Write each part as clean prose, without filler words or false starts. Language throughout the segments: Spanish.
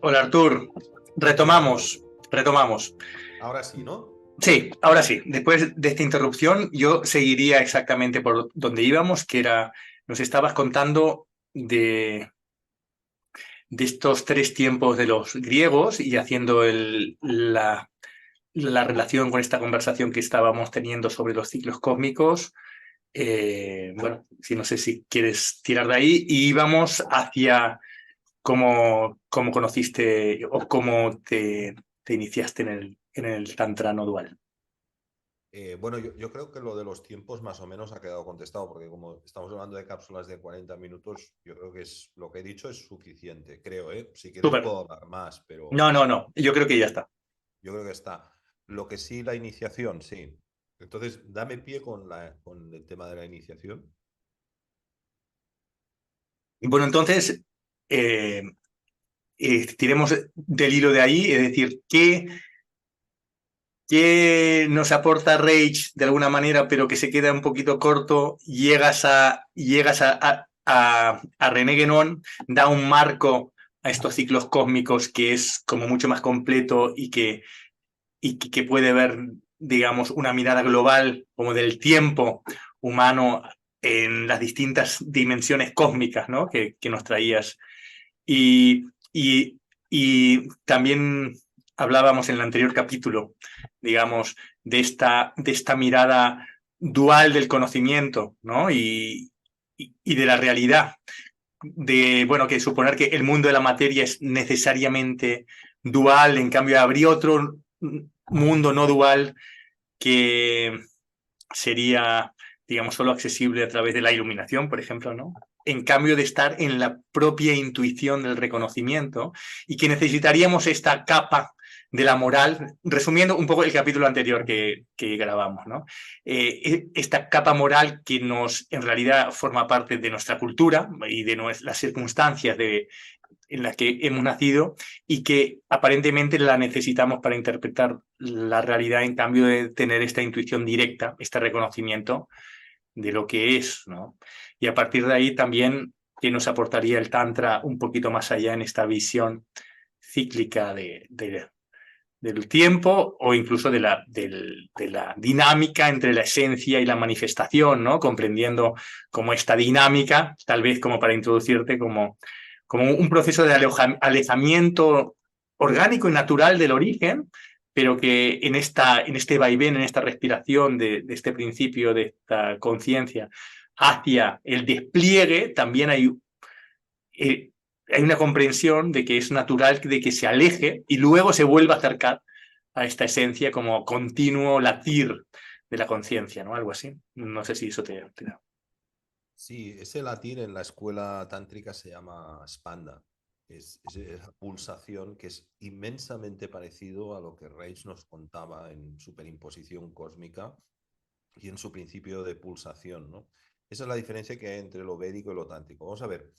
Hola Artur, Hola Pablo, retomamos. ahora sí, ¿no? Sí, ahora sí, después de esta interrupción yo seguiría exactamente por donde íbamos, que era, nos estabas contando de estos tres tiempos de los griegos y haciendo la relación con esta conversación que estábamos teniendo sobre los ciclos cósmicos. Bueno, si no sé si quieres tirar de ahí y íbamos hacia cómo conociste o cómo te iniciaste en el Tantra no dual. Bueno, yo creo que lo de los tiempos más o menos ha quedado contestado, porque como estamos hablando de cápsulas de 40 minutos, yo creo que es lo que he dicho es suficiente, creo, ¿eh? Si quieres Súper. puedo hablar más, pero No, yo creo que ya está. yo creo que está. Lo que sí, la iniciación, sí. Entonces, dame pie con el tema de la iniciación. Bueno, entonces, eh, tiremos del hilo de ahí, es decir, ¿qué nos aporta Rage de alguna manera, pero que se queda un poquito corto? Llegas a René Guénon, da un marco a estos ciclos cósmicos que es como mucho más completo y que puede ver, digamos, una mirada global como del tiempo humano en las distintas dimensiones cósmicas, ¿no? que nos traías. Y, y, y también hablábamos en el anterior capítulo, digamos, de esta mirada dual del conocimiento, ¿no? Y de la realidad, de, bueno, que suponer que el mundo de la materia es necesariamente dual, en cambio habría otro mundo no dual que sería, digamos, solo accesible a través de la iluminación, por ejemplo, ¿no? En cambio de estar en la propia intuición del reconocimiento y que necesitaríamos esta capa de la moral, resumiendo un poco el capítulo anterior que grabamos, ¿no? Esta capa moral que en realidad forma parte de nuestra cultura y de las circunstancias en las que hemos nacido y que aparentemente la necesitamos para interpretar la realidad en cambio de tener esta intuición directa, este reconocimiento de lo que es, ¿no? Y a partir de ahí también que nos aportaría el Tantra un poquito más allá en esta visión cíclica del tiempo o incluso de la dinámica entre la esencia y la manifestación, ¿no? Comprendiendo como esta dinámica, tal vez como para introducirte como un proceso de alejamiento orgánico y natural del origen, pero que en este vaivén, en esta respiración de este principio, de esta conciencia, hacia el despliegue, también eh, hay una comprensión de que es natural de que se aleje y luego se vuelva a acercar a esta esencia como continuo latir de la conciencia, ¿no? Algo así. No sé si eso te da. Sí, ese latir en la escuela tántrica se llama spanda. Es esa pulsación que es inmensamente parecido a lo que Reich nos contaba en Superimposición Cósmica y en su principio de pulsación, ¿no? Esa es la diferencia que hay entre lo védico y lo tántrico. Vamos a ver,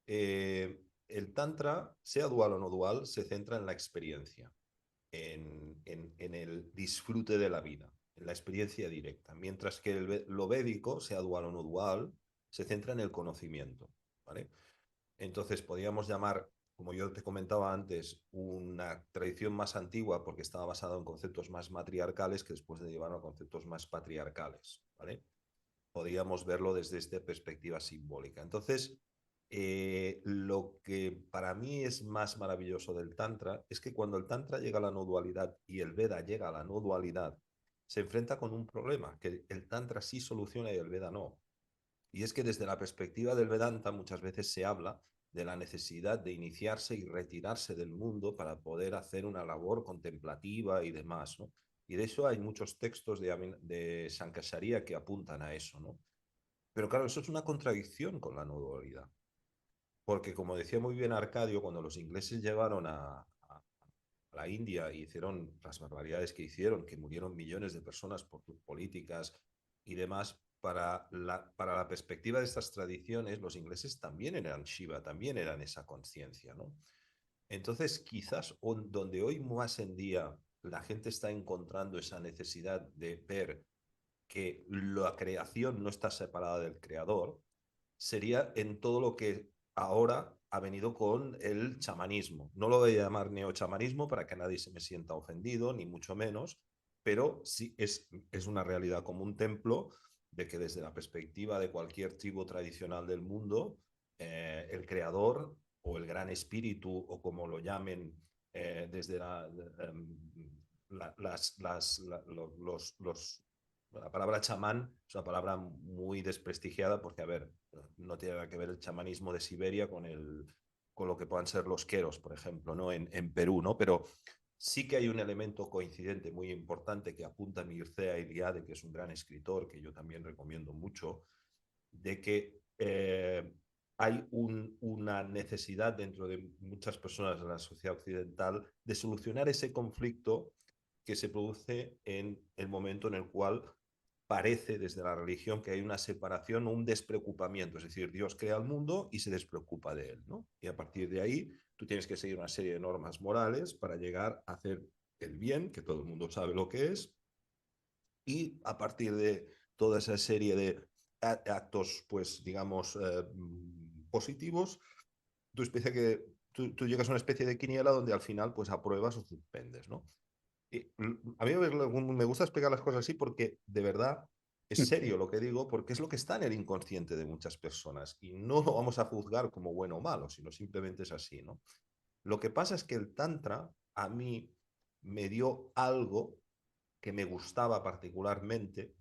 el tantra, sea dual o no dual, se centra en la experiencia, en el disfrute de la vida, en la experiencia directa, mientras que lo védico, sea dual o no dual, se centra en el conocimiento, ¿vale? Entonces, podríamos llamar, como yo te comentaba antes, una tradición más antigua porque estaba basada en conceptos más matriarcales que después llevaron a conceptos más patriarcales, ¿vale? Podríamos verlo desde esta perspectiva simbólica. Entonces, lo que para mí es más maravilloso del Tantra es que cuando el Tantra llega a la no dualidad y el Veda llega a la no dualidad, se enfrenta con un problema, que el Tantra sí soluciona y el Veda no. Y es que desde la perspectiva del Vedanta muchas veces se habla de la necesidad de iniciarse y retirarse del mundo para poder hacer una labor contemplativa y demás, ¿no? Y de eso hay muchos textos de Shankaracharya que apuntan a eso, ¿no? Pero claro, eso es una contradicción con la no dualidad. Porque como decía muy bien Arcadio, cuando los ingleses llegaron a la India y hicieron las barbaridades que hicieron, que murieron millones de personas por sus políticas y demás, para la perspectiva de estas tradiciones, los ingleses también eran Shiva, también eran esa conciencia, ¿no? Entonces, quizás donde hoy más en día la gente está encontrando esa necesidad de ver que la creación no está separada del creador, sería en todo lo que ahora ha venido con el chamanismo. No lo voy a llamar neochamanismo para que nadie se me sienta ofendido, ni mucho menos, pero sí es una realidad como un templo de que desde la perspectiva de cualquier tribu tradicional del mundo, el creador o el gran espíritu o como lo llamen desde la palabra chamán es una palabra muy desprestigiada porque, a ver, no tiene nada que ver el chamanismo de Siberia con lo que puedan ser los queros, por ejemplo, ¿no? En Perú, ¿no? Pero sí que hay un elemento coincidente muy importante que apunta Mircea Eliade, que es un gran escritor que yo también recomiendo mucho, de que hay una necesidad dentro de muchas personas de la sociedad occidental de solucionar ese conflicto que se produce en el momento en el cual parece desde la religión que hay una separación o un despreocupamiento, es decir, Dios crea el mundo y se despreocupa de él, ¿no? Y a partir de ahí tú tienes que seguir una serie de normas morales para llegar a hacer el bien, que todo el mundo sabe lo que es, y a partir de toda esa serie de actos, pues digamos, positivos, tú llegas a una especie de quiniela donde al final pues apruebas o suspendes, ¿no? Y a mí me gusta explicar las cosas así porque de verdad es serio lo que digo, porque es lo que está en el inconsciente de muchas personas y no lo vamos a juzgar como bueno o malo, sino simplemente es así, ¿no? Lo que pasa es que el Tantra a mí me dio algo que me gustaba particularmente,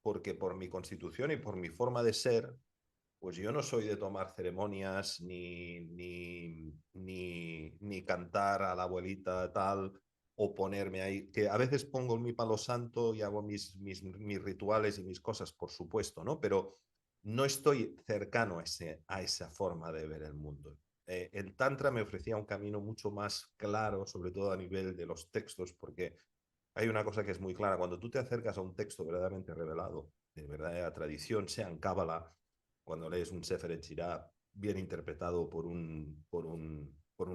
porque por mi constitución y por mi forma de ser, pues yo no soy de tomar ceremonias ni cantar a la abuelita tal o ponerme ahí, que a veces pongo mi palo santo y hago mis rituales y mis cosas, por supuesto, ¿no? Pero no estoy cercano a esa forma de ver el mundo. El Tantra me ofrecía un camino mucho más claro, sobre todo a nivel de los textos, porque hay una cosa que es muy clara. Cuando tú te acercas a un texto verdaderamente revelado, de verdadera tradición, sea en Cábala, cuando lees un Sefer Yetzirah bien interpretado por un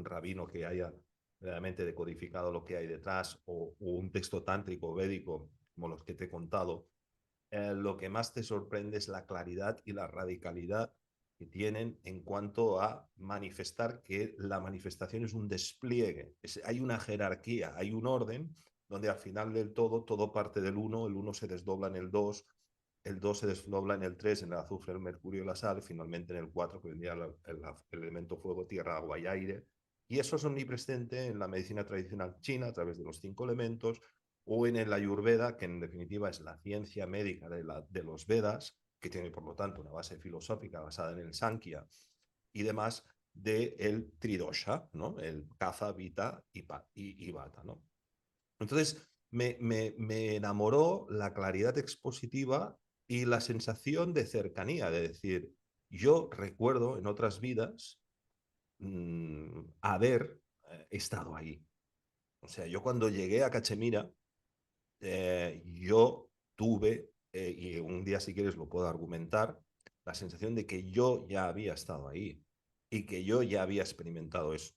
rabino que haya realmente decodificado lo que hay detrás, o un texto tántrico, védico, como los que te he contado, lo que más te sorprende es la claridad y la radicalidad que tienen en cuanto a manifestar que la manifestación es un despliegue, hay una jerarquía, hay un orden donde al final del todo parte del uno, el uno se desdobla en el 2 se desdobla en el 3, en el azufre, el mercurio y la sal, finalmente en el 4, que vendría el elemento fuego, tierra, agua y aire. Y eso es omnipresente en la medicina tradicional china a través de los 5 elementos, o en el Ayurveda, que en definitiva es la ciencia médica de los Vedas, que tiene por lo tanto una base filosófica basada en el Sankhya y demás, del Tridosha, ¿no? El Kapha, Vita y Vata, ¿no? Entonces, me enamoró la claridad expositiva y la sensación de cercanía, de decir, yo recuerdo en otras vidas haber estado ahí. O sea, yo cuando llegué a Cachemira, yo tuve, y un día si quieres lo puedo argumentar, la sensación de que yo ya había estado ahí y que yo ya había experimentado eso.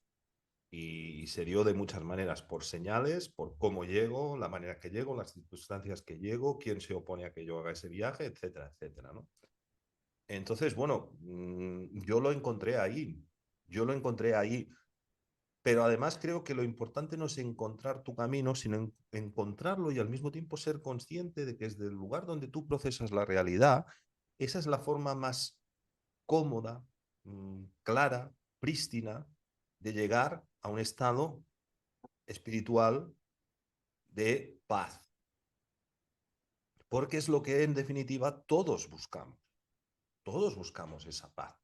Y se dio de muchas maneras, por señales, por cómo llego, la manera que llego, las circunstancias que llego, quién se opone a que yo haga ese viaje, etcétera, etcétera, ¿no? Entonces, bueno, yo lo encontré ahí, yo lo encontré ahí, pero además creo que lo importante no es encontrar tu camino, sino encontrarlo y al mismo tiempo ser consciente de que desde el lugar donde tú procesas la realidad, esa es la forma más cómoda, clara, prístina de llegar a un estado espiritual de paz, porque es lo que en definitiva todos buscamos esa paz.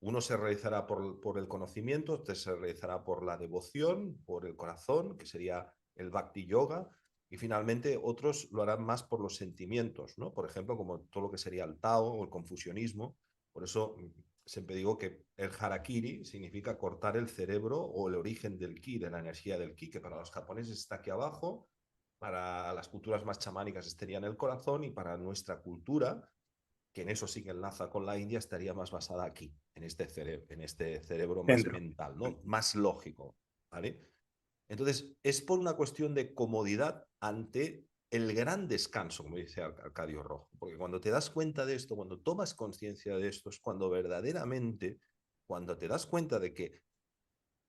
Uno se realizará por el conocimiento, otro se realizará por la devoción, por el corazón, que sería el Bhakti Yoga, y finalmente otros lo harán más por los sentimientos, ¿no? Por ejemplo, como todo lo que sería el Tao o el confucianismo. Por eso siempre digo que el harakiri significa cortar el cerebro o el origen del ki, de la energía del ki, que para los japoneses está aquí abajo, para las culturas más chamánicas estaría en el corazón y para nuestra cultura, que en eso sí que enlaza con la India, estaría más basada aquí, en este cerebro más Dentro. mental, ¿no? Más lógico, ¿vale? Entonces, es por una cuestión de comodidad ante el gran descanso, como dice Arcadio Rojo, porque cuando te das cuenta de esto, cuando tomas conciencia de esto, es cuando verdaderamente cuando te das cuenta de que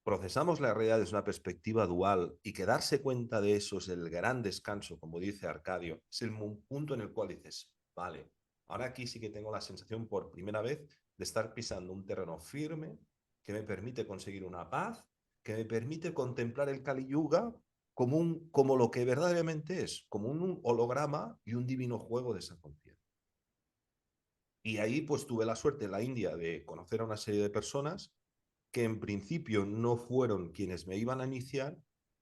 procesamos la realidad desde una perspectiva dual y que darse cuenta de eso es el gran descanso, como dice Arcadio, es el punto en el cual dices, vale, ahora aquí sí que tengo la sensación por primera vez de estar pisando un terreno firme que me permite conseguir una paz, que me permite contemplar el Kali Yuga como lo que verdaderamente es, como un holograma y un divino juego de esa conciencia. Y ahí pues tuve la suerte en la India de conocer a una serie de personas que en principio no fueron quienes me iban a iniciar,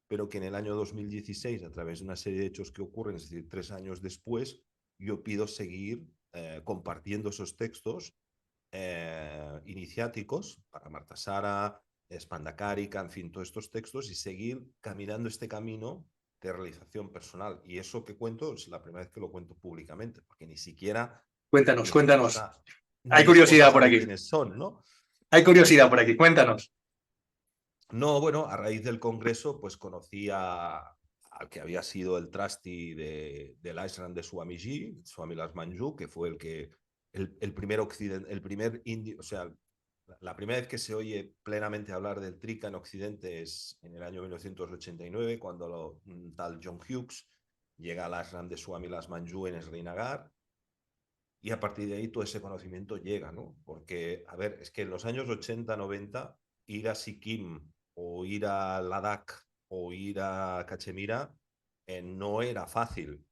pero que en el año 2016, a través de una serie de hechos que ocurren, es decir, 3 años después, yo pido seguir compartiendo esos textos iniciáticos para Marta Sara, Spandakarika, en fin, todos estos textos y seguir caminando este camino de realización personal. Y eso que cuento es la primera vez que lo cuento públicamente, porque ni siquiera Cuéntanos, cuéntanos. Hay mi esposa curiosidad por sabe aquí. quiénes son, ¿no? Hay curiosidad por aquí, cuéntanos. No, bueno, a raíz del congreso, pues conocí al que había sido el trustee del ashram de Swamiji, Swami Las Manju, que fue el primer occidente, el primer indio, o sea, la primera vez que se oye plenamente hablar del Trika en Occidente es en el año 1989, cuando un tal John Hughes llega al ashram de Swami Las Manju en Srinagar, y a partir de ahí todo ese conocimiento llega, ¿no? Porque, a ver, es que en los años 80, 90, ir a Sikkim o ir a Ladakh o ir a Cachemira no era fácil,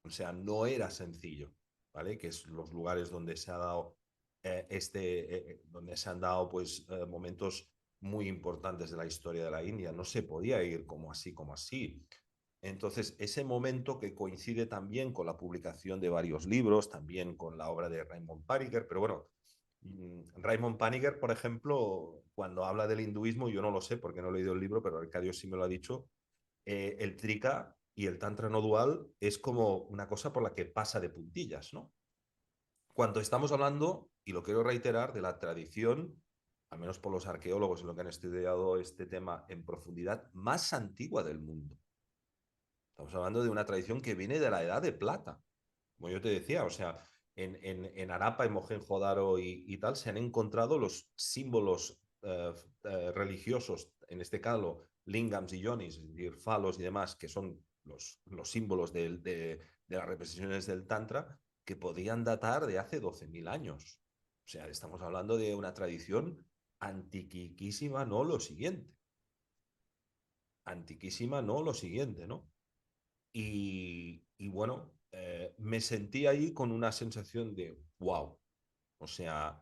o sea, no era sencillo, ¿vale? Que es los lugares donde se ha dado donde se han dado pues momentos muy importantes de la historia de la India. No se podía ir como así, como así. Entonces, ese momento que coincide también con la publicación de varios libros, también con la obra de Raymond Paniker, pero bueno, Raymond Paniker, por ejemplo, cuando habla del hinduismo, yo no lo sé porque no he leído el libro, pero Arcadio sí me lo ha dicho, el Trika y el Tantra no dual es como una cosa por la que pasa de puntillas, ¿no? Cuando estamos hablando, y lo quiero reiterar, de la tradición, al menos por los arqueólogos en lo que han estudiado este tema en profundidad, más antigua del mundo. Estamos hablando de una tradición que viene de la Edad de Plata. Como yo te decía, o sea, en Harappa, en Mohenjo-Daro y tal, se han encontrado los símbolos religiosos, en este caso, lingams y yonis, es decir, falos y demás, que son los símbolos de las representaciones del Tantra, que podían datar de hace 12.000 años. O sea, estamos hablando de una tradición antiquísima, no lo siguiente. Antiquísima, no lo siguiente, ¿no? Y bueno, me sentí ahí con una sensación de wow. O sea,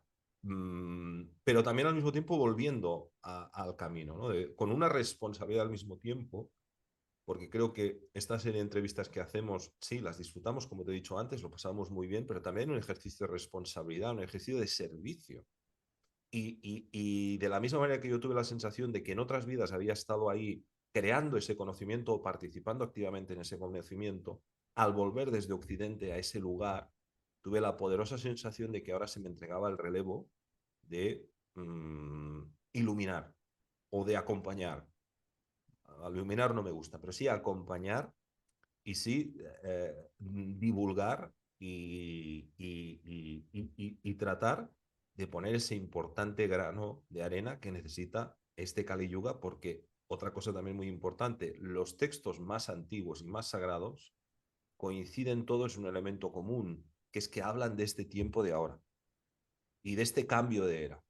pero también al mismo tiempo volviendo al camino, ¿no? Con una responsabilidad al mismo tiempo, porque creo que esta serie de entrevistas que hacemos, sí, las disfrutamos, como te he dicho antes, lo pasamos muy bien, pero también un ejercicio de responsabilidad, un ejercicio de servicio. Y de la misma manera que yo tuve la sensación de que en otras vidas había estado ahí creando ese conocimiento o participando activamente en ese conocimiento, al volver desde Occidente a ese lugar, tuve la poderosa sensación de que ahora se me entregaba el relevo de iluminar o de acompañar. Iluminar no me gusta, pero sí acompañar y sí divulgar y tratar de poner ese importante grano de arena que necesita este Kali Yuga, porque otra cosa también muy importante, los textos más antiguos y más sagrados coinciden todos en un elemento común, que es que hablan de este tiempo de ahora y de este cambio de era.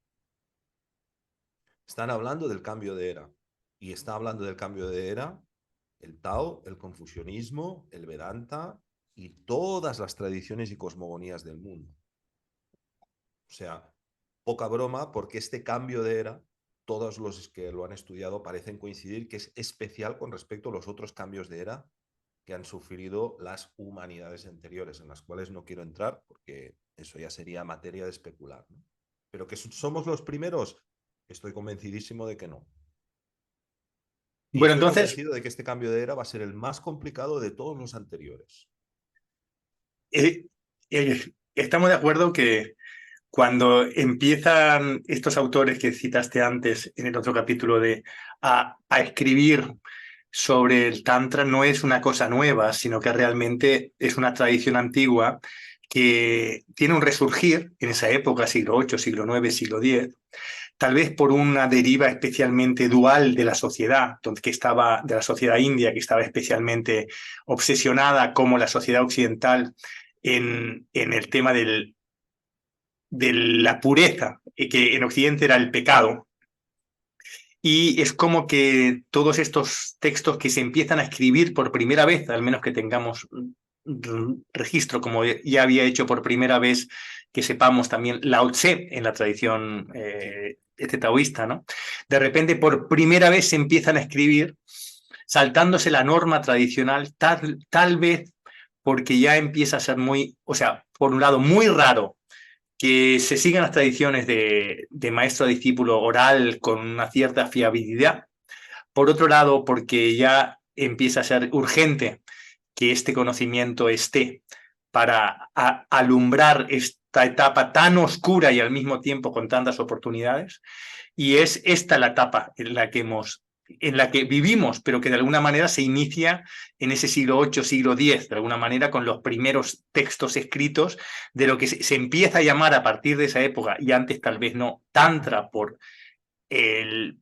Están hablando del cambio de era y está hablando del cambio de era el Tao, el confucianismo, el Vedanta y todas las tradiciones y cosmogonías del mundo. O sea, poca broma porque este cambio de era, todos los que lo han estudiado parecen coincidir que es especial con respecto a los otros cambios de era que han sufrido las humanidades anteriores, en las cuales no quiero entrar porque eso ya sería materia de especular, ¿no? Pero que somos los primeros, estoy convencidísimo de que no. Y Bueno, estoy entonces, convencido de que este cambio de era va a ser el más complicado de todos los anteriores. eh, estamos de acuerdo que cuando empiezan estos autores que citaste antes en el otro capítulo a escribir sobre el Tantra, no es una cosa nueva, sino que realmente es una tradición antigua que tiene un resurgir en esa época, siglo VIII, siglo IX, siglo X, tal vez por una deriva especialmente dual de la sociedad, de la sociedad india, que estaba especialmente obsesionada como la sociedad occidental en el tema de la pureza, que en Occidente era el pecado. Y es como que todos estos textos que se empiezan a escribir por primera vez, al menos que tengamos registro, como ya había hecho por primera vez, que sepamos también Lao Tse en la tradición taoísta, ¿no? De repente, por primera vez se empiezan a escribir saltándose la norma tradicional, tal vez porque ya empieza a ser muy, o sea, por un lado, muy raro que se sigan las tradiciones de maestro a discípulo oral con una cierta fiabilidad. Por otro lado, porque ya empieza a ser urgente que este conocimiento esté para alumbrar esta etapa tan oscura y al mismo tiempo con tantas oportunidades. Y es esta la etapa en la que vivimos, pero que de alguna manera se inicia en ese siglo VIII, siglo X, de alguna manera con los primeros textos escritos de lo que se empieza a llamar a partir de esa época, y antes tal vez no, Tantra, por el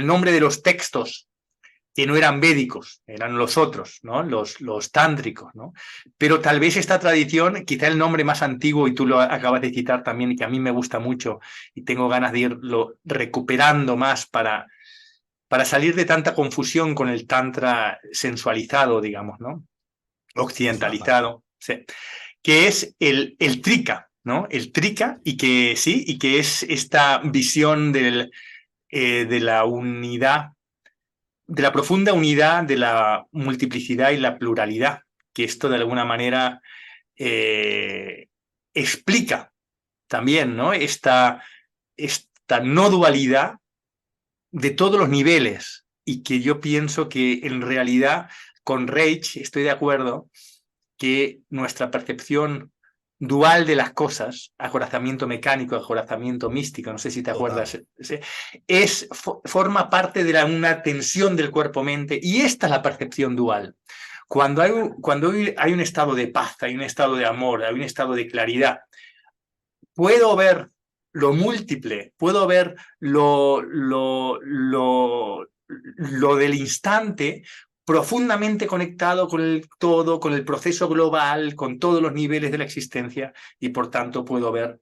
nombre de los textos que no eran védicos, eran los otros, ¿no? Los tántricos, ¿no? Pero tal vez esta tradición, quizá el nombre más antiguo, y tú lo acabas de citar también, y que a mí me gusta mucho, y tengo ganas de irlo recuperando más para salir de tanta confusión con el tantra sensualizado, digamos, ¿no? Es la base. Occidentalizado, sí. Que es el trika, ¿no? El trika, y que sí, y que es esta visión de la unidad, de la profunda unidad, de la multiplicidad y la pluralidad, que esto de alguna manera eh, explica también, ¿no? Esta no dualidad de todos los niveles, y que yo pienso que en realidad con Reich estoy de acuerdo que nuestra percepción dual de las cosas, acorazamiento mecánico, acorazamiento místico, no sé si te Total. acuerdas, forma parte de una tensión del cuerpo-mente, y esta es la percepción dual. Cuando hay un estado de paz, hay un estado de amor, hay un estado de claridad, puedo ver lo múltiple, puedo ver lo del instante profundamente conectado con el todo, con el proceso global, con todos los niveles de la existencia, y por tanto puedo ver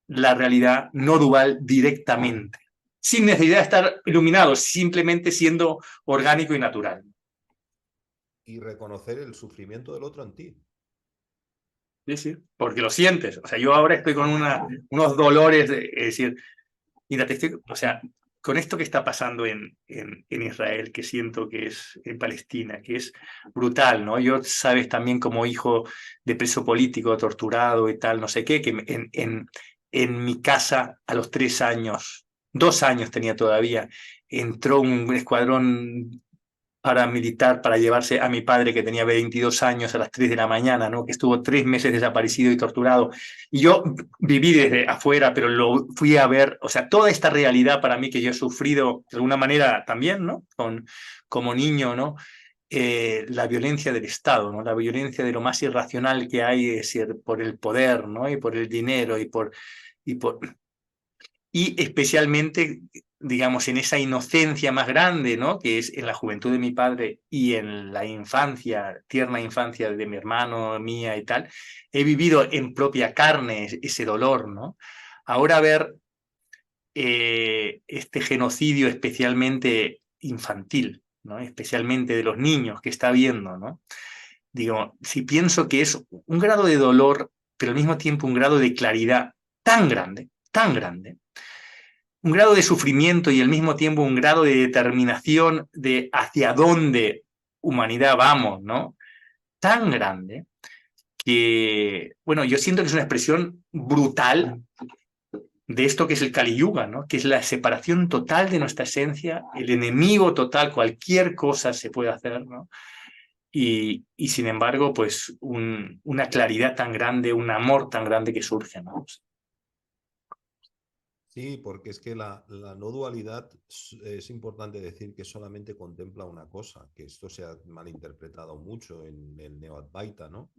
la realidad no dual directamente, sin necesidad de estar iluminado, simplemente siendo orgánico y natural. Y reconocer el sufrimiento del otro en ti. Sí, sí, porque lo sientes. O sea, yo ahora estoy con unos dolores, es decir, mira, o sea, con esto que está pasando en Israel, que siento que es en Palestina, que es brutal, ¿no? Yo, sabes, también como hijo de preso político, torturado y tal, no sé qué, que en mi casa a los 3 años, 2 años tenía todavía, entró un escuadrón paramilitar para llevarse a mi padre, que tenía 22 años, a las 3 de la mañana, ¿no? Que estuvo 3 meses desaparecido y torturado. Y yo viví desde afuera, pero lo fui a ver, o sea, toda esta realidad para mí que yo he sufrido de alguna manera también, ¿no? Como niño, ¿no? La violencia del Estado, ¿no? La violencia de lo más irracional que hay, es decir, por el poder, ¿no? Y por el dinero y y especialmente, digamos, en esa inocencia más grande, ¿no? Que es en la juventud de mi padre y en la infancia, tierna infancia de mi hermano, mía y tal, he vivido en propia carne ese dolor, ¿no? Ahora ver este genocidio especialmente infantil, ¿no? Especialmente de los niños que está viendo, ¿no? Digo, si pienso que es un grado de dolor, pero al mismo tiempo un grado de claridad tan grande, un grado de sufrimiento y al mismo tiempo un grado de determinación de hacia dónde humanidad vamos, ¿no? Tan grande que, bueno, yo siento que es una expresión brutal de esto que es el Kali Yuga, ¿no? Que es la separación total de nuestra esencia, el enemigo total, cualquier cosa se puede hacer, ¿no? Y sin embargo, pues una claridad tan grande, un amor tan grande que surge, ¿no? Sí, porque es que la no dualidad es importante decir que solamente contempla una cosa, que esto se ha malinterpretado mucho en el Neo-Advaita, ¿no?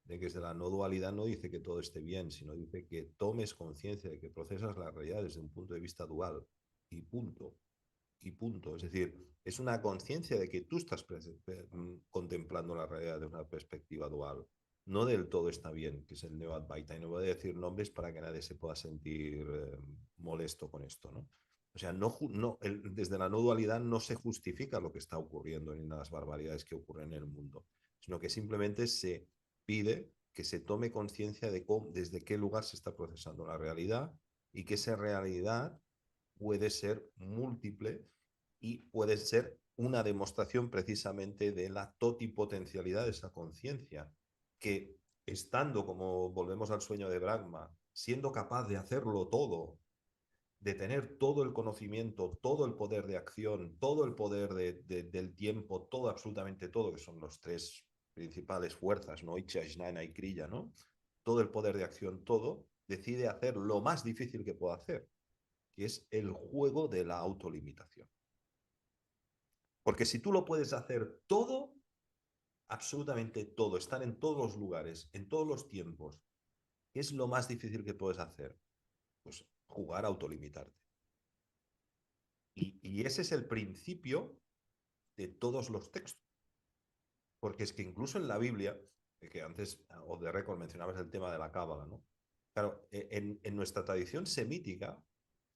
de que desde la no dualidad no dice que todo esté bien, sino dice que tomes conciencia de que procesas la realidad desde un punto de vista dual y punto. Y punto. Es decir, es una conciencia de que tú estás contemplando la realidad de una perspectiva dual. No del todo está bien, que es el Neo-Advaita. Y no voy a decir nombres para que nadie se pueda sentir molesto con esto, ¿no? O sea, desde la no dualidad no se justifica lo que está ocurriendo ni las barbaridades que ocurren en el mundo, sino que simplemente se pide que se tome conciencia de desde qué lugar se está procesando la realidad y que esa realidad puede ser múltiple y puede ser una demostración precisamente de la totipotencialidad de esa conciencia, que estando, como volvemos al sueño de Brahma, siendo capaz de hacerlo todo, de tener todo el conocimiento, todo el poder de acción, todo el poder del tiempo, todo, absolutamente todo, que son los tres principales fuerzas, ¿no? Icha, Jnana y Kriya, ¿no? Todo el poder de acción, todo, decide hacer lo más difícil que pueda hacer, que es el juego de la autolimitación. Porque si tú lo puedes hacer todo, absolutamente todo, estar en todos los lugares, en todos los tiempos, ¿qué es lo más difícil que puedes hacer? Pues jugar a autolimitarte. Y ese es el principio de todos los textos. Porque es que incluso en la Biblia, que antes, o de récord, mencionabas el tema de la cábala, ¿no? Claro, en nuestra tradición semítica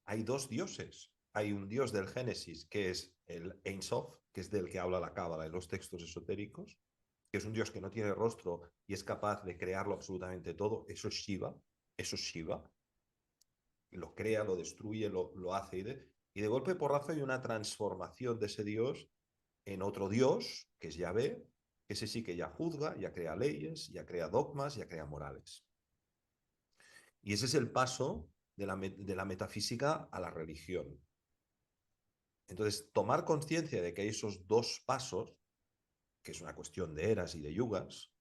hay dos dioses. Hay un dios del Génesis, que es el Ein Sof, que es del que habla la cábala en los textos esotéricos, que es un dios que no tiene rostro y es capaz de crearlo absolutamente todo. Eso es Shiva, eso es Shiva. Lo crea, lo destruye, lo hace. Y de golpe porrazo hay una transformación de ese dios en otro dios, que es Yahvé, que ese sí que ya juzga, ya crea leyes, ya crea dogmas, ya crea morales. Y ese es el paso de la metafísica a la religión. Entonces, tomar conciencia de que hay esos dos pasos, que es una cuestión de eras y de yugas,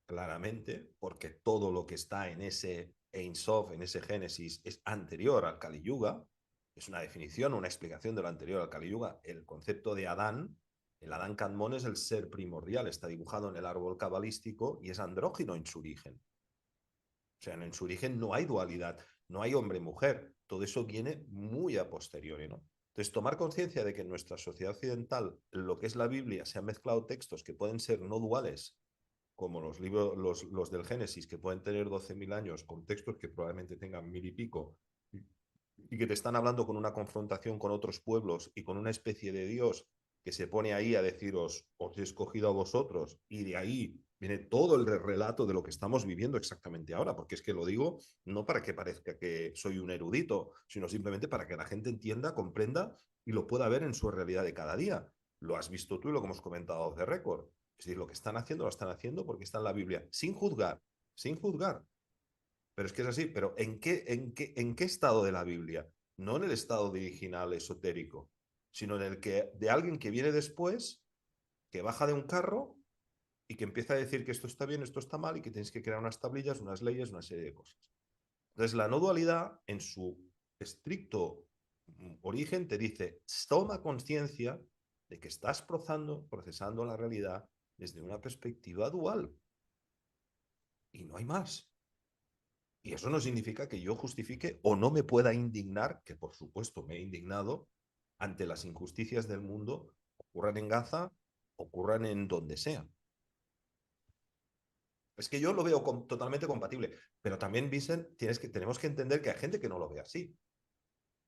claramente, porque todo lo que está en ese Ein Sof, en ese Génesis, es anterior al Kali Yuga, es una definición, una explicación de lo anterior al Kali Yuga. El concepto de Adán, el Adán Kadmon es el ser primordial, está dibujado en el árbol cabalístico y es andrógino en su origen. O sea, en su origen no hay dualidad, no hay hombre-mujer, todo eso viene muy a posteriori, ¿no? Entonces, tomar conciencia de que en nuestra sociedad occidental, lo que es la Biblia, se han mezclado textos que pueden ser no duales, como los libros, los del Génesis, que pueden tener 12.000 años, con textos que probablemente tengan 1.000 y pico, y que te están hablando con una confrontación con otros pueblos y con una especie de Dios que se pone ahí a deciros, os he escogido a vosotros, y de ahí viene todo el relato de lo que estamos viviendo exactamente ahora, porque es que lo digo no para que parezca que soy un erudito, sino simplemente para que la gente entienda, comprenda y lo pueda ver en su realidad de cada día. Lo has visto tú y lo que hemos comentado de récord. Es decir, lo que están haciendo, lo están haciendo porque está en la Biblia, sin juzgar, sin juzgar. Pero es que es así, pero ¿en qué estado de la Biblia? No en el estado original esotérico, sino en el que de alguien que viene después, que baja de un carro y que empieza a decir que esto está bien, esto está mal y que tienes que crear unas tablillas, unas leyes, una serie de cosas. Entonces, la no dualidad, en su estricto origen, te dice, toma conciencia de que estás procesando la realidad desde una perspectiva dual. Y no hay más. Y eso no significa que yo justifique o no me pueda indignar, que por supuesto me he indignado, ante las injusticias del mundo, ocurran en Gaza, ocurran en donde sea. Es que yo lo veo totalmente compatible, pero también, Vicent, tenemos que entender que hay gente que no lo ve así.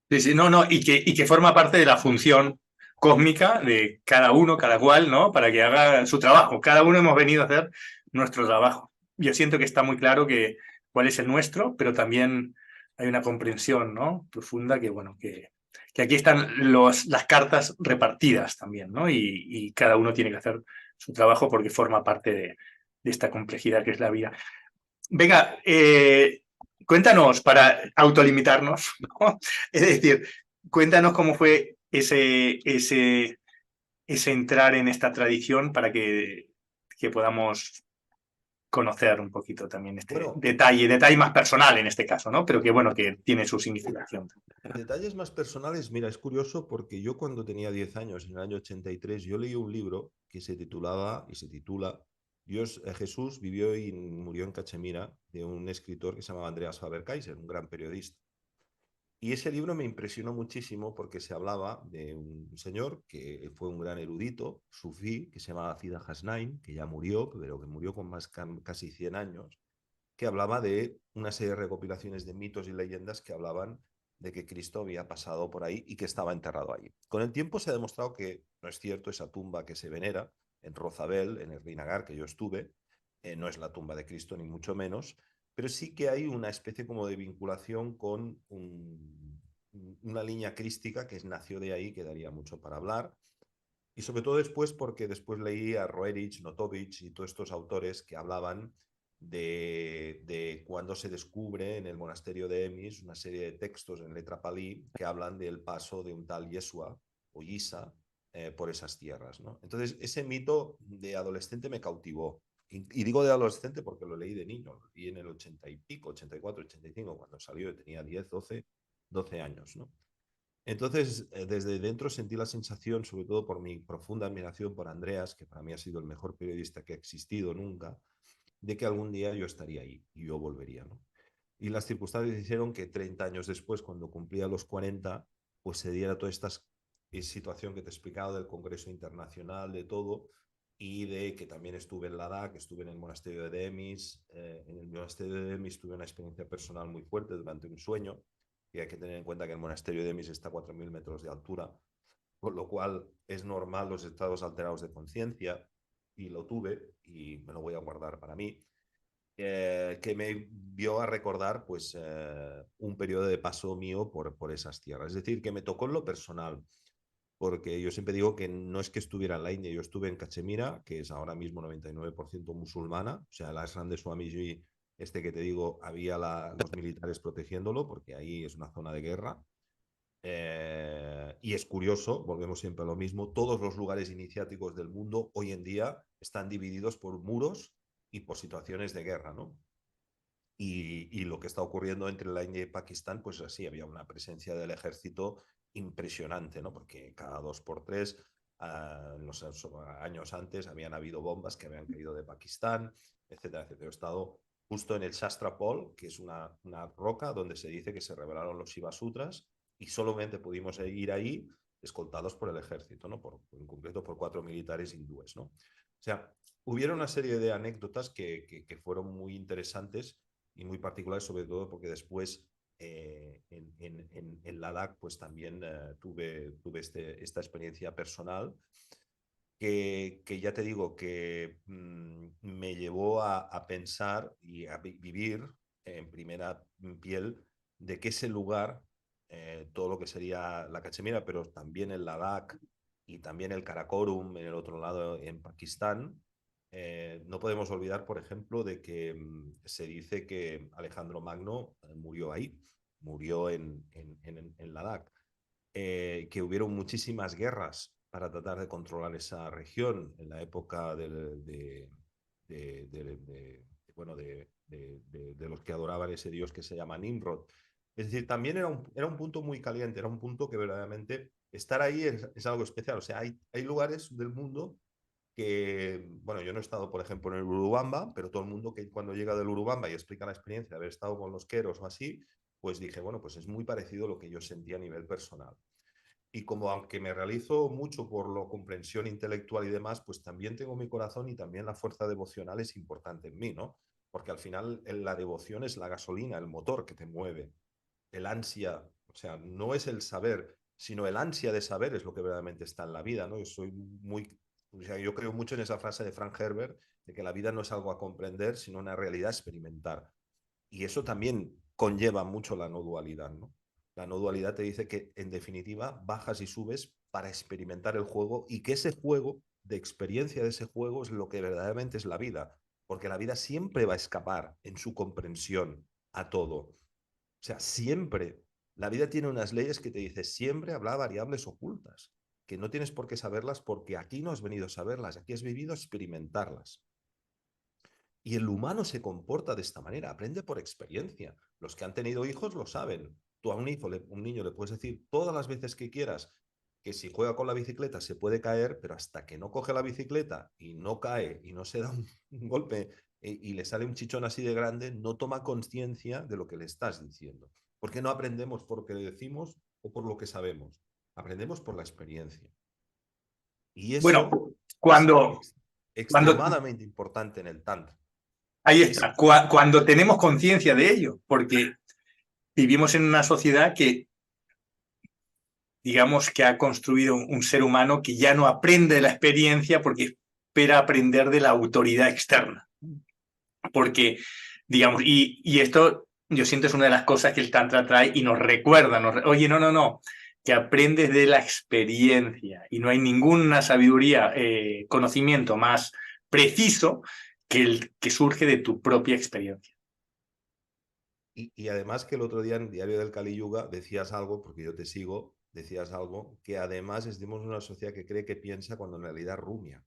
Sí, sí, no, no, y que forma parte de la función cósmica de cada uno, cada cual, ¿no? Para que haga su trabajo. Cada uno hemos venido a hacer nuestro trabajo. Yo siento que está muy claro cuál es el nuestro, pero también hay una comprensión, ¿no? Profunda que, bueno, que aquí están las cartas repartidas también, ¿no? Y cada uno tiene que hacer su trabajo porque forma parte de esta complejidad que es la vida. Venga, cuéntanos para autolimitarnos, ¿no? Es decir, cuéntanos cómo fue ese entrar en esta tradición para que podamos conocer un poquito también este Bueno, detalle más personal en este caso, ¿no? Pero que bueno, que tiene su significación. detalles más personales, mira, es curioso porque yo cuando tenía 10 años, en el año 83, yo leí un libro que se titulaba y se titula Jesús vivió y murió en Cachemira de un escritor que se llamaba Andreas Faber-Kaiser, un gran periodista. Y ese libro me impresionó muchísimo porque se hablaba de un señor que fue un gran erudito, sufí, que se llamaba Fida Hasnain, que ya murió, pero que murió con casi 100 años, que hablaba de una serie de recopilaciones de mitos y leyendas que hablaban de que Cristo había pasado por ahí y que estaba enterrado allí. Con el tiempo se ha demostrado que no es cierto. Esa tumba que se venera en Rozabel, en el Rinagar, que yo estuve, no es la tumba de Cristo ni mucho menos, pero sí que hay una especie como de vinculación con una línea crística que nació de ahí, que daría mucho para hablar. Y sobre todo después, porque después leí a Roerich, Notovich y todos estos autores que hablaban de cuando se descubre en el monasterio de Emis una serie de textos en letra palí que hablan del paso de un tal Yeshua o Yisa por esas tierras, ¿no? Entonces, ese mito de adolescente me cautivó. Y digo de adolescente porque lo leí de niño, lo leí en el 80 y pico, 84, 85, cuando salió, tenía 10, 12 años, ¿no? Entonces, desde dentro sentí la sensación, sobre todo por mi profunda admiración por Andreas, que para mí ha sido el mejor periodista que ha existido nunca, de que algún día yo estaría ahí y yo volvería, ¿no? Y las circunstancias hicieron que 30 años después, cuando cumplía los 40, pues se diera toda esta situación que te he explicado del Congreso Internacional, de todo, y de que también estuve en Ladakh, estuve en el monasterio de Demis. En el monasterio de Demis tuve una experiencia personal muy fuerte durante un sueño, y hay que tener en cuenta que el monasterio de Demis está a 4.000 metros de altura, con lo cual es normal los estados alterados de conciencia, y lo tuve y me lo voy a guardar para mí, que me vio a recordar pues un periodo de paso mío por esas tierras. Es decir, que me tocó en lo personal, porque yo siempre digo que no es que estuviera en la India, yo estuve en Cachemira, que es ahora mismo 99% musulmana, o sea, el ashram de Swamiji, este que te digo, había los militares protegiéndolo, porque ahí es una zona de guerra. Y es curioso, volvemos siempre a lo mismo, todos los lugares iniciáticos del mundo hoy en día están divididos por muros y por situaciones de guerra, ¿no? Y lo que está ocurriendo entre la India y Pakistán, pues así, había una presencia del ejército impresionante, ¿no? Porque cada 2 por 3, los años antes, habían habido bombas que habían caído de Pakistán, etcétera, etcétera. He estado justo en el Shastra Pol, que es una roca donde se dice que se revelaron los Shiva Sutras, y solamente pudimos ir ahí escoltados por el ejército, ¿no? En concreto por 4 militares hindúes, ¿no? O sea, hubieron una serie de anécdotas que fueron muy interesantes y muy particulares, sobre todo porque después en Ladakh pues también tuve esta experiencia personal que ya te digo que me llevó a pensar y a vivir en primera piel de que ese lugar, todo lo que sería la Cachemira, pero también el Ladakh y también el Karakorum en el otro lado, en Pakistán. No podemos olvidar, por ejemplo, de que se dice que Alejandro Magno murió ahí, murió en Ladakh, que hubieron muchísimas guerras para tratar de controlar esa región en la época bueno, de los que adoraban ese dios que se llama Nimrod. Es decir, también era un punto muy caliente, era un punto que verdaderamente estar ahí es algo especial. O sea, hay lugares del mundo que, bueno, yo no he estado, por ejemplo, en el Urubamba, pero todo el mundo que cuando llega del Urubamba y explica la experiencia de haber estado con los queros o así, pues dije, bueno, pues es muy parecido a lo que yo sentía a nivel personal. Y como aunque me realizo mucho por la comprensión intelectual y demás, pues también tengo mi corazón y también la fuerza devocional es importante en mí, ¿no? Porque al final la devoción es la gasolina, el motor que te mueve, el ansia, o sea, no es el saber, sino el ansia de saber es lo que verdaderamente está en la vida, ¿no? Yo soy muy, o sea, yo creo mucho en esa frase de Frank Herbert, de que la vida no es algo a comprender, sino una realidad a experimentar. Y eso también conlleva mucho la no dualidad, ¿no? La no dualidad te dice que, en definitiva, bajas y subes para experimentar el juego, y que ese juego, de experiencia de ese juego, es lo que verdaderamente es la vida. Porque la vida siempre va a escapar en su comprensión a todo. O sea, siempre. La vida tiene unas leyes que te dice siempre habrá variables ocultas, que no tienes por qué saberlas porque aquí no has venido a saberlas, aquí has vivido a experimentarlas. Y el humano se comporta de esta manera, aprende por experiencia. Los que han tenido hijos lo saben. Tú a un niño le puedes decir todas las veces que quieras que si juega con la bicicleta se puede caer, pero hasta que no coge la bicicleta y no cae y no se da un golpe y le sale un chichón así de grande, no toma conciencia de lo que le estás diciendo. Porque no aprendemos por lo que le decimos o por lo que sabemos. Aprendemos por la experiencia. Y Bueno, eso es cuando, cuando extremadamente importante en el Tantra. ahí Es, está, cuando tenemos conciencia de ello, porque vivimos en una sociedad que, digamos, que ha construido un ser humano que ya no aprende de la experiencia porque espera aprender de la autoridad externa. Porque, digamos, y esto yo siento es una de las cosas que el Tantra trae y nos recuerda, oye, no, no, no, que aprendes de la experiencia y no hay ninguna sabiduría, conocimiento más preciso que el que surge de tu propia experiencia. y además que el otro día en el Diario del Kali Yuga decías algo, porque yo te sigo, decías algo, que además estamos en una sociedad que cree que piensa cuando en realidad rumia.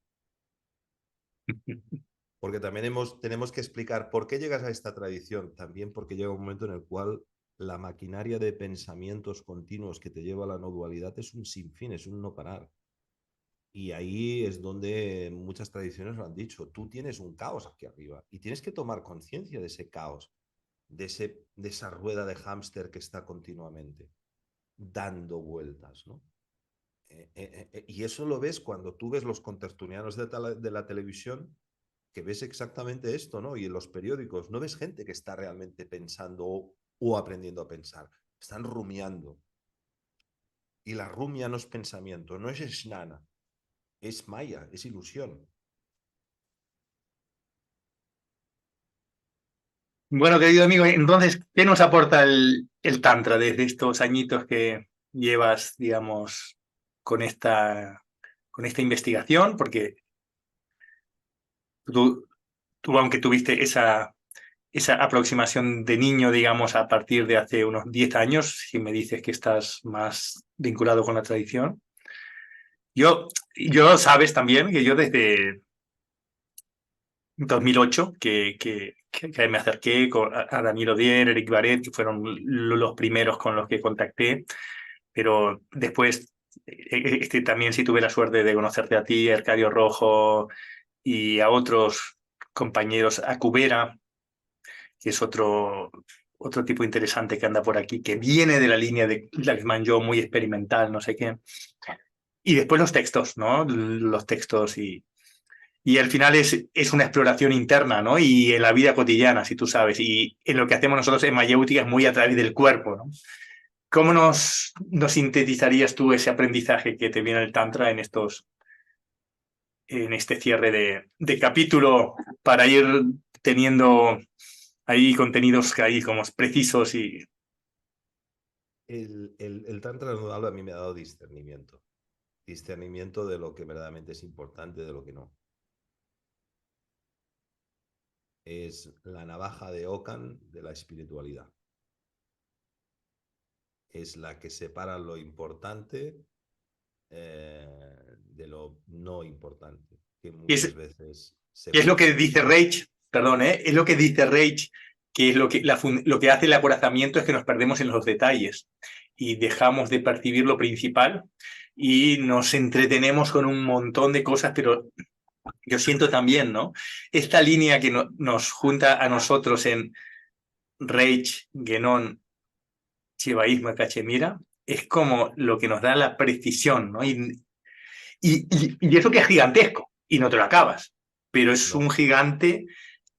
Porque también tenemos que explicar por qué llegas a esta tradición. También porque llega un momento en el cual la maquinaria de pensamientos continuos que te lleva a la no dualidad es un sinfín, es un no parar. Y ahí es donde muchas tradiciones lo han dicho. Tú tienes un caos aquí arriba y tienes que tomar conciencia de ese caos, de esa rueda de hámster que está continuamente dando vueltas, ¿no? Y eso lo ves cuando tú ves los contertulianos de la televisión, que ves exactamente esto, ¿no? Y en los periódicos, no ves gente que está realmente pensando o aprendiendo a pensar, están rumiando. Y la rumia no es pensamiento, no es snana, es maya, es ilusión. Bueno, querido amigo, entonces, ¿qué nos aporta el Tantra desde estos añitos que llevas, digamos, con esta investigación? Porque tú, tú aunque tuviste esa aproximación de niño, digamos, a partir de hace unos 10 años, si me dices que estás más vinculado con la tradición. Yo sabes también que yo desde 2008 que me acerqué a Danilo Dier, Eric Baret, que fueron los primeros con los que contacté, pero después también sí tuve la suerte de conocerte a ti, a Arcadio Rojo y a otros compañeros, a Cubera, que es otro tipo interesante que anda por aquí, que viene de la línea de Laxman Joe, muy experimental, no sé qué. Y después los textos, ¿no? Los textos y al final es una exploración interna, ¿no? Y en la vida cotidiana, si tú sabes, y en lo que hacemos nosotros en Mayéutica es muy a través del cuerpo, ¿no? ¿Cómo nos sintetizarías tú ese aprendizaje que te viene el Tantra en este cierre de capítulo para ir teniendo ahí contenidos que ahí como precisos y El Tantra nodal a mí me ha dado discernimiento. Discernimiento de lo que verdaderamente es importante, de lo que no. Es la navaja de Ockham de la espiritualidad. Es la que separa lo importante de lo no importante, que muchas es, veces se es lo que confunde. dice Reich, perdón, ¿eh? Es lo que dice Reich, que es lo que hace el acorazamiento es que nos perdemos en los detalles y dejamos de percibir lo principal y nos entretenemos con un montón de cosas, pero yo siento también, ¿no? Esta línea que nos junta a nosotros en Reich, Genon, Chivaísmo, Cachemira, es como lo que nos da la precisión, ¿no? Y eso que es gigantesco y no te lo acabas, pero es un No, gigante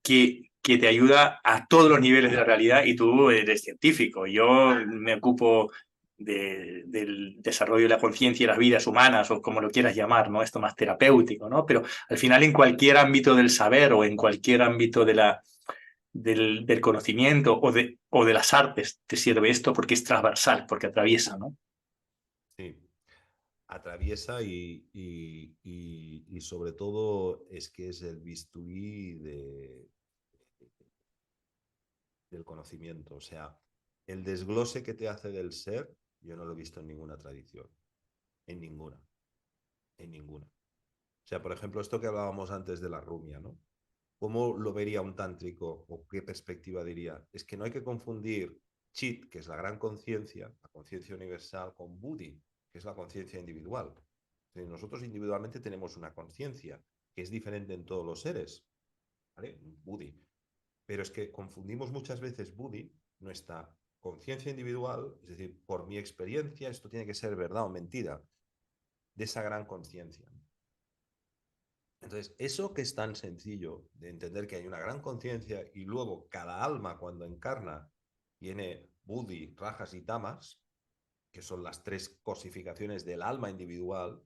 que te ayuda a todos los niveles de la realidad y tú eres científico. Yo me ocupo del desarrollo de la conciencia y las vidas humanas o como lo quieras llamar, ¿no? Esto más terapéutico, ¿no? Pero al final en cualquier ámbito del saber o en cualquier ámbito del conocimiento o de las artes te sirve esto porque es transversal, porque atraviesa, ¿no? sí. Atraviesa y sobre todo es que es el bisturí del conocimiento. O sea, el desglose que te hace del ser, yo no lo he visto en ninguna tradición. En ninguna. En ninguna. O sea, por ejemplo, esto que hablábamos antes de la rumia, ¿no? ¿Cómo lo vería un tántrico o qué perspectiva diría? Es que no hay que confundir Chit, que es la gran conciencia, la conciencia universal, con Buddhi. que es la conciencia individual. Nosotros individualmente tenemos una conciencia que es diferente en todos los seres, ¿vale? Buddhi. Pero es que confundimos muchas veces Buddhi, nuestra conciencia individual, es decir, por mi experiencia, esto tiene que ser verdad o mentira, de esa gran conciencia. Entonces, eso que es tan sencillo de entender que hay una gran conciencia y luego cada alma cuando encarna tiene Buddhi, Rajas y Tamas, que son las tres cosificaciones del alma individual,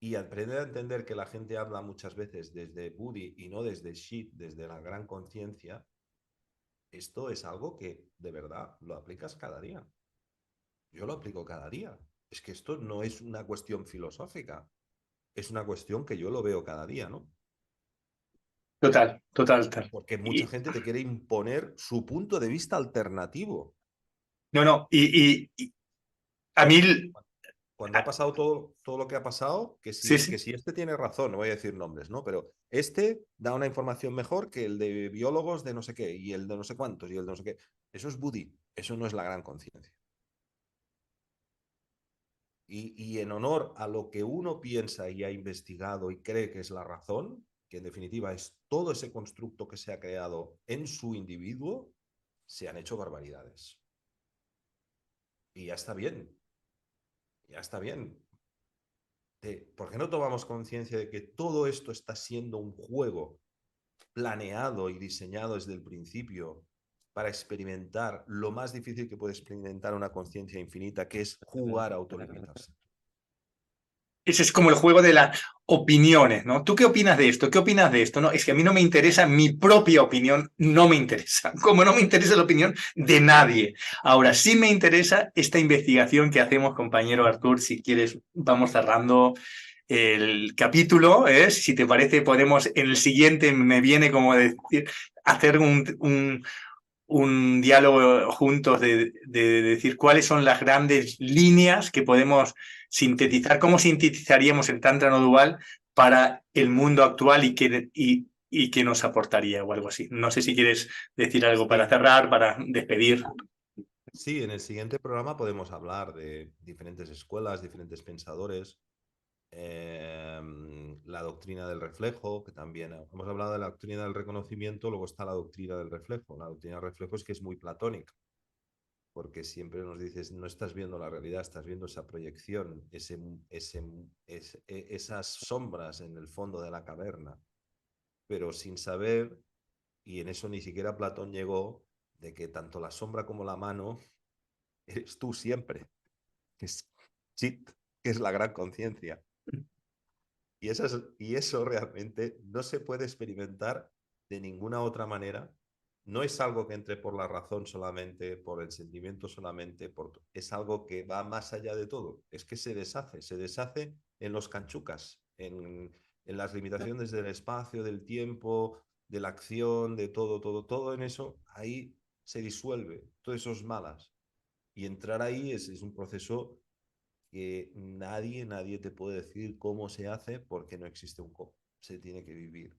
y aprender a entender que la gente habla muchas veces desde Buddhi y no desde Shit, desde la gran conciencia, esto es algo que de verdad lo aplicas cada día. Yo lo aplico cada día. Es que esto no es una cuestión filosófica, es una cuestión que yo lo veo cada día, ¿no? Total, total, total. Porque mucha Y, gente te quiere imponer su punto de vista alternativo. no, no, y a mí, Cuando ha pasado todo lo que ha pasado, sí, que sí. si este tiene razón, no voy a decir nombres, ¿no? Pero este da una información mejor que el de biólogos de no sé qué, y el de no sé cuántos, y el de no sé qué. Eso es Buddhi, eso no es la gran conciencia. Y en honor a lo que uno piensa y ha investigado y cree que es la razón, que en definitiva es todo ese constructo que se ha creado en su individuo, se han hecho barbaridades. Y ya está bien, ya está bien. ¿Por qué no tomamos conciencia de que todo esto está siendo un juego planeado y diseñado desde el principio para experimentar lo más difícil que puede experimentar una conciencia infinita, que es jugar a autolimitarse? Ese es como el juego de las opiniones, ¿no? ¿Tú qué opinas de esto? ¿Qué opinas de esto? No, es que a mí no me interesa mi propia opinión, no me interesa, como no me interesa la opinión de nadie. Ahora sí me interesa esta investigación que hacemos, compañero Artur, si quieres vamos cerrando el capítulo, ¿eh? Si te parece podemos en el siguiente, me viene como decir, hacer un diálogo juntos de decir cuáles son las grandes líneas que podemos sintetizar, cómo sintetizaríamos el Tantra no dual para el mundo actual y qué nos aportaría o algo así. No sé si quieres decir algo para Sí, cerrar, para despedir. sí, en el siguiente programa podemos hablar de diferentes escuelas, diferentes pensadores, la doctrina del reflejo, que también hemos hablado de la doctrina del reconocimiento, luego está la doctrina del reflejo. La doctrina del reflejo es que es muy platónica, porque siempre nos dices, no estás viendo la realidad, estás viendo esa proyección, esas sombras en el fondo de la caverna, pero sin saber, y en eso ni siquiera Platón llegó, de que tanto la sombra como la mano eres tú siempre, que es Chit, que es la gran conciencia. Y eso realmente no se puede experimentar de ninguna otra manera. No es algo que entre por la razón solamente, por el sentimiento solamente, es algo que va más allá de todo. Es que se deshace en los canchucas, en las limitaciones del espacio, del tiempo, de la acción, de todo en eso, ahí se disuelve, todo eso es malas. Y entrar ahí es un proceso que nadie te puede decir cómo se hace porque no existe un cómo. Se tiene que vivir.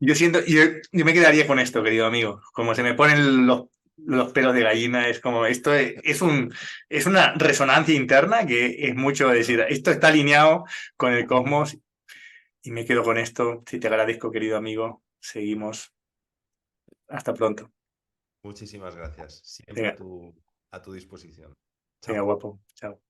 Yo siento, yo me quedaría con esto, querido amigo. Como se me ponen los pelos de gallina, es como esto es una resonancia interna que es mucho decir, esto está alineado con el cosmos y me quedo con esto. Si te agradezco, querido amigo. Seguimos. Hasta pronto. Muchísimas gracias. Siempre Venga, a tu disposición. venga, Chao. guapo. Chao.